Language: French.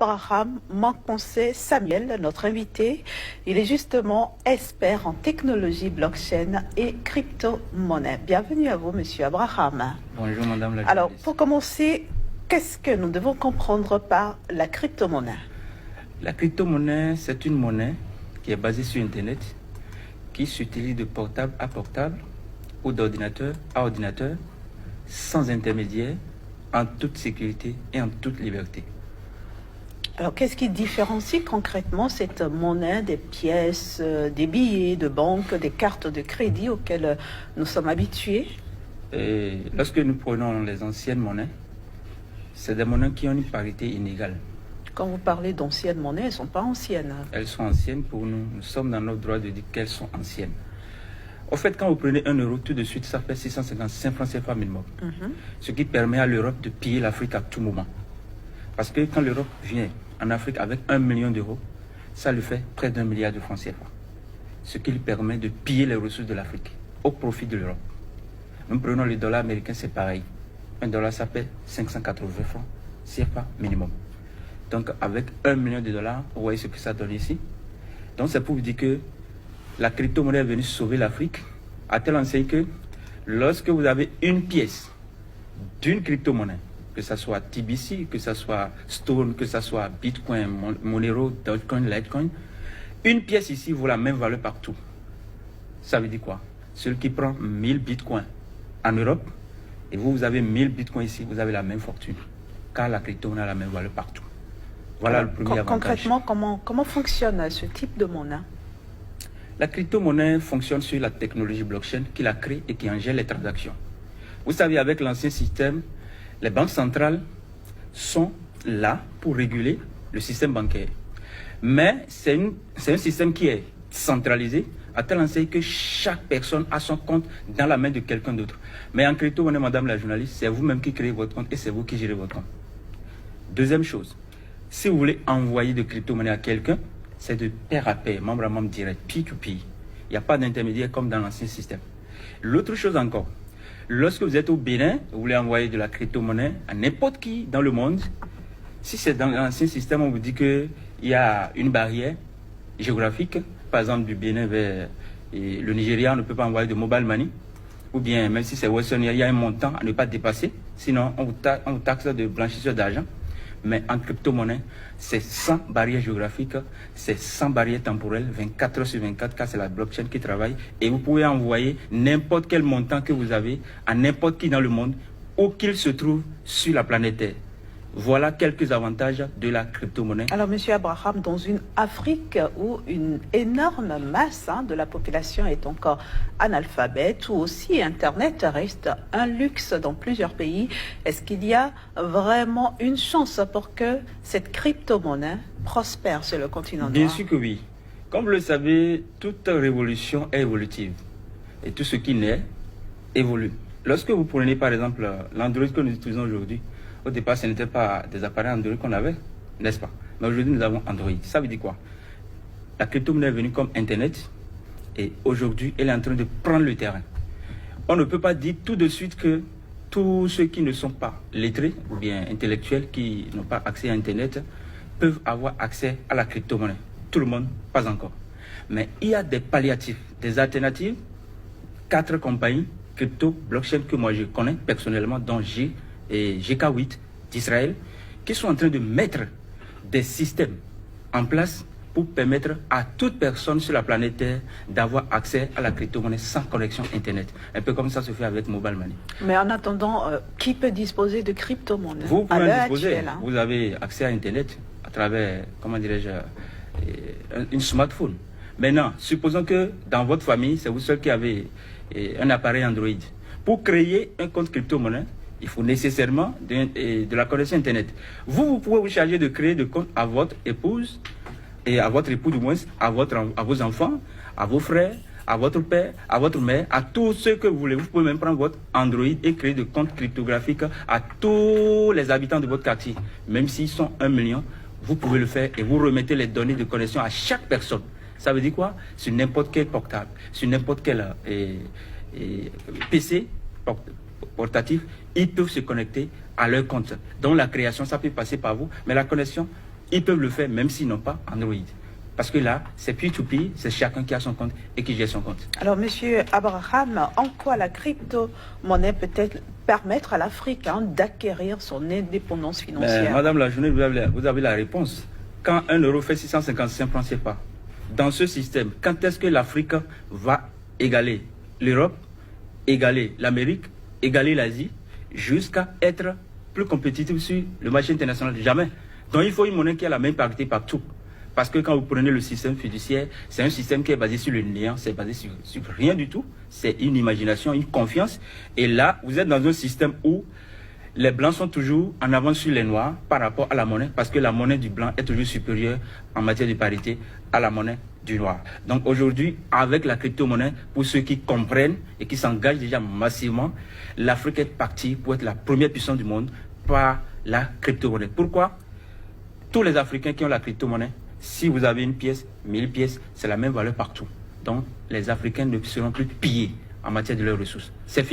Abraham Mankonsé Samuel, notre invité. Il est justement expert en technologie blockchain et crypto-monnaie. Bienvenue à vous, monsieur Abraham. Bonjour, madame la Alors, journaliste. pour commencer, qu'est-ce que nous devons comprendre par la crypto-monnaie? La crypto-monnaie, c'est une monnaie qui est basée sur Internet, qui s'utilise de portable à portable ou d'ordinateur à ordinateur, sans intermédiaire, en toute sécurité et en toute liberté. Alors, qu'est-ce qui différencie concrètement cette monnaie des pièces, des billets de banque, des cartes de crédit auxquelles nous sommes habitués? Et lorsque nous prenons les anciennes monnaies, c'est des monnaies qui ont une parité inégale. Quand vous parlez d'anciennes monnaies, elles ne sont pas anciennes. Elles sont anciennes pour nous. Nous sommes dans notre droit de dire qu'elles sont anciennes. Au fait, quand vous prenez 1 euro, tout de suite, ça fait 655 francs CFA minimum. Ce qui permet à l'Europe de piller l'Afrique à tout moment. Parce que quand l'Europe vient en Afrique avec 1 million d'euros, ça lui fait près d'1 milliard de francs CFA. Ce qui lui permet de piller les ressources de l'Afrique au profit de l'Europe. Nous prenons le dollar américain, c'est pareil. 1 dollar, ça fait 580 francs CFA minimum. Donc avec 1 million de dollars, vous voyez ce que ça donne ici. Donc c'est pour vous dire que la crypto-monnaie est venue sauver l'Afrique, à tel enseigne que lorsque vous avez une pièce d'une crypto-monnaie, que ce soit TBC, que ce soit Stone, que ce soit Bitcoin, Monero, Dogecoin, Litecoin, une pièce ici vaut la même valeur partout. Ça veut dire quoi? Celui qui prend 1000 Bitcoins en Europe, et vous avez 1000 Bitcoins ici, vous avez la même fortune, car la crypto-monnaie a la même valeur partout. Voilà le premier avantage. Concrètement, comment fonctionne ce type de monnaie? La crypto-monnaie fonctionne sur la technologie blockchain qui la crée et qui en gère les transactions. Vous savez, avec l'ancien système, les banques centrales sont là pour réguler le système bancaire. Mais c'est un système qui est centralisé, à tel enseigne que chaque personne a son compte dans la main de quelqu'un d'autre. Mais en crypto-monnaie, madame la journaliste, c'est vous-même qui créez votre compte et c'est vous qui gérez votre compte. Deuxième chose, si vous voulez envoyer de crypto-monnaie à quelqu'un, c'est de pair à pair, membre à membre direct, P2P. Il n'y a pas d'intermédiaire comme dans l'ancien système. L'autre chose encore, lorsque vous êtes au Bénin, vous voulez envoyer de la crypto-monnaie à n'importe qui dans le monde, si c'est dans l'ancien système, on vous dit qu'il y a une barrière géographique, par exemple du Bénin vers le Nigeria, on ne peut pas envoyer de mobile money, ou bien même si c'est Western, il y a un montant à ne pas dépasser, sinon on vous taxe de blanchisseur d'argent. Mais en crypto-monnaie, c'est sans barrière géographique, c'est sans barrière temporelle, 24 heures sur 24, car c'est la blockchain qui travaille. Et vous pouvez envoyer n'importe quel montant que vous avez à n'importe qui dans le monde, où qu'il se trouve sur la planète Terre. Voilà quelques avantages de la crypto-monnaie. Alors, monsieur Abraham, dans une Afrique où une énorme masse de la population est encore analphabète, où aussi Internet reste un luxe dans plusieurs pays, est-ce qu'il y a vraiment une chance pour que cette crypto-monnaie prospère sur le continent noir? Bien sûr que oui. Comme vous le savez, toute révolution est évolutive. Et tout ce qui naît évolue. Lorsque vous prenez par exemple l'Android que nous utilisons aujourd'hui, au départ, ce n'était pas des appareils Android qu'on avait, n'est-ce pas? Mais aujourd'hui, nous avons Android. Ça veut dire quoi? La crypto-monnaie est venue comme Internet et aujourd'hui, elle est en train de prendre le terrain. On ne peut pas dire tout de suite que tous ceux qui ne sont pas lettrés ou bien intellectuels, qui n'ont pas accès à Internet, peuvent avoir accès à la crypto-monnaie. Tout le monde, pas encore. Mais il y a des palliatifs, des alternatives. 4 compagnies crypto, blockchain que moi je connais personnellement, dont et GK8 d'Israël, qui sont en train de mettre des systèmes en place pour permettre à toute personne sur la planète Terre d'avoir accès à la crypto-monnaie sans connexion Internet. Un peu comme ça se fait avec Mobile Money. Mais en attendant, qui peut disposer de crypto-monnaie? Vous pouvez en disposer. Vous avez accès à Internet à travers, comment dirais-je, une smartphone. Maintenant, supposons que dans votre famille, c'est vous seul qui avez un appareil Android. Pour créer un compte crypto-monnaie, il faut nécessairement de la connexion Internet. Vous pouvez vous charger de créer des comptes à votre épouse, et à votre époux du moins, à vos enfants, à vos frères, à votre père, à votre mère, à tous ceux que vous voulez. Vous pouvez même prendre votre Android et créer des comptes cryptographiques à tous les habitants de votre quartier. Même s'ils sont 1 million, vous pouvez le faire et vous remettez les données de connexion à chaque personne. Ça veut dire quoi? Sur n'importe quel portable, sur n'importe quel PC portatif, ils peuvent se connecter à leur compte. Donc la création, ça peut passer par vous, mais la connexion, ils peuvent le faire même s'ils n'ont pas Android. Parce que là, c'est P2P, c'est chacun qui a son compte et qui gère son compte. Alors, Monsieur Abraham, en quoi la crypto-monnaie peut-elle permettre à l'Afrique d'acquérir son indépendance financière? Madame la journée, vous avez la réponse. Quand 1 euro fait 655 francs CFA, dans ce système, quand est-ce que l'Afrique va égaler l'Europe, égaler l'Amérique, égaler l'Asie, jusqu'à être plus compétitif sur le marché international? Jamais. Donc il faut une monnaie qui a la même parité partout. Parce que quand vous prenez le système fiduciaire, c'est un système qui est basé sur le néant, c'est basé sur rien du tout. C'est une imagination, une confiance. Et là, vous êtes dans un système où les blancs sont toujours en avance sur les noirs par rapport à la monnaie, parce que la monnaie du blanc est toujours supérieure en matière de parité à la monnaie du noir. Donc aujourd'hui, avec la crypto-monnaie, pour ceux qui comprennent et qui s'engagent déjà massivement, l'Afrique est partie pour être la première puissance du monde par la crypto-monnaie. Pourquoi? Tous les Africains qui ont la crypto-monnaie, si vous avez une pièce, 1000 pièces, c'est la même valeur partout. Donc les Africains ne seront plus pillés en matière de leurs ressources. C'est fini.